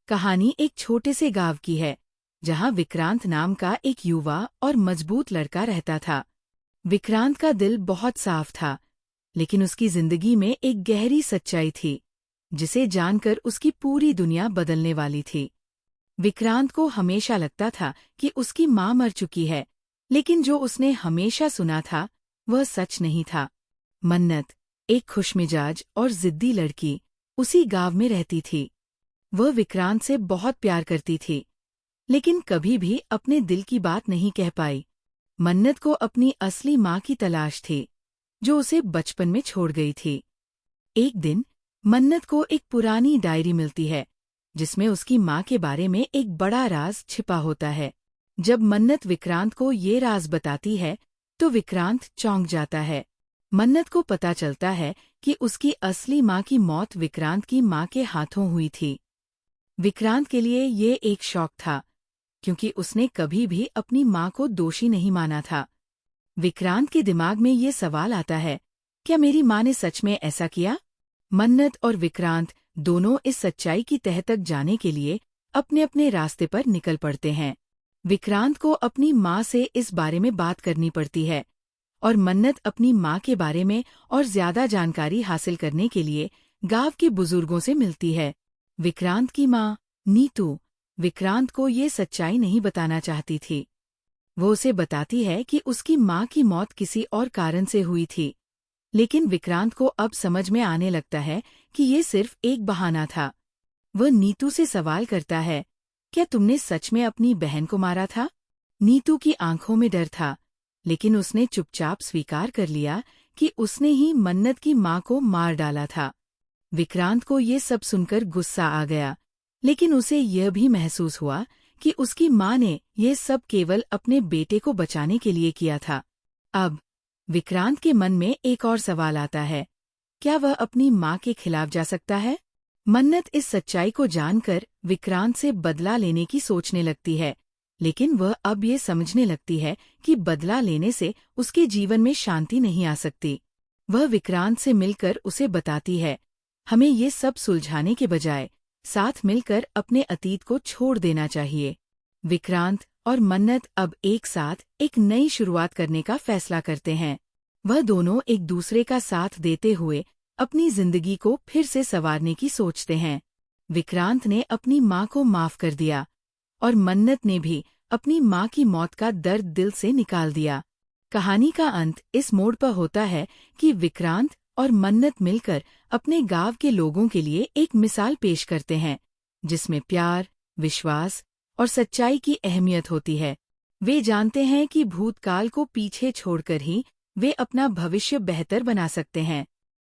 कहानी एक छोटे से गांव की है, जहां विक्रांत नाम का एक युवा और मजबूत लड़का रहता था। विक्रांत का दिल बहुत साफ था, लेकिन उसकी जिंदगी में एक गहरी सच्चाई थी, जिसे जानकर उसकी पूरी दुनिया बदलने वाली थी। विक्रांत को हमेशा लगता था कि उसकी माँ मर चुकी है, लेकिन जो उसने हमेशा सुना था, वह सच नहीं था। मन्नत, एक खुशमिजाज और जिद्दी लड़की, उसी गांव में रहती थी। वह विक्रांत से बहुत प्यार करती थी, लेकिन कभी भी अपने दिल की बात नहीं कह पाई। मन्नत को अपनी असली माँ की तलाश थी, जो उसे बचपन में छोड़ गई थी। एक दिन मन्नत को एक पुरानी डायरी मिलती है, जिसमें उसकी माँ के बारे में एक बड़ा राज छिपा होता है। जब मन्नत विक्रांत को ये राज बताती है, तो विक्रांत चौंक जाता है। मन्नत को पता चलता है कि उसकी असली माँ की मौत विक्रांत की माँ के हाथों हुई थी। विक्रांत के लिए ये एक शौक था, क्योंकि उसने कभी भी अपनी माँ को दोषी नहीं माना था। विक्रांत के दिमाग में ये सवाल आता है, क्या मेरी माँ ने सच में ऐसा किया? मन्नत और विक्रांत दोनों इस सच्चाई की तह तक जाने के लिए अपने अपने रास्ते पर निकल पड़ते हैं। विक्रांत को अपनी माँ से इस बारे में बात करनी पड़ती है, और मन्नत अपनी माँ के बारे में और ज्यादा जानकारी हासिल करने के लिए गांव के बुजुर्गों से मिलती है। विक्रांत की माँ, नीतू, विक्रांत को ये सच्चाई नहीं बताना चाहती थी। वो उसे बताती है कि उसकी माँ की मौत किसी और कारण से हुई थी, लेकिन विक्रांत को अब समझ में आने लगता है कि ये सिर्फ एक बहाना था। वह नीतू से सवाल करता है, क्या तुमने सच में अपनी बहन को मारा था? नीतू की आंखों में डर था, लेकिन उसने चुपचाप स्वीकार कर लिया कि उसने ही मन्नत की माँ को मार डाला था। विक्रांत को ये सब सुनकर गुस्सा आ गया, लेकिन उसे यह भी महसूस हुआ कि उसकी माँ ने ये सब केवल अपने बेटे को बचाने के लिए किया था। अब विक्रांत के मन में एक और सवाल आता है, क्या वह अपनी माँ के खिलाफ जा सकता है? मन्नत इस सच्चाई को जानकर विक्रांत से बदला लेने की सोचने लगती है, लेकिन वह अब ये समझने लगती है कि बदला लेने से उसके जीवन में शांति नहीं आ सकती। वह विक्रांत से मिलकर उसे बताती है, हमें ये सब सुलझाने के बजाय साथ मिलकर अपने अतीत को छोड़ देना चाहिए। विक्रांत और मन्नत अब एक साथ एक नई शुरुआत करने का फैसला करते हैं। वह दोनों एक दूसरे का साथ देते हुए अपनी जिंदगी को फिर से संवारने की सोचते हैं। विक्रांत ने अपनी माँ को माफ कर दिया, और मन्नत ने भी अपनी माँ की मौत का दर्द दिल से निकाल दिया। कहानी का अंत इस मोड़ पर होता है कि विक्रांत और मन्नत मिलकर अपने गांव के लोगों के लिए एक मिसाल पेश करते हैं, जिसमें प्यार, विश्वास और सच्चाई की अहमियत होती है। वे जानते हैं कि भूतकाल को पीछे छोड़कर ही वे अपना भविष्य बेहतर बना सकते हैं।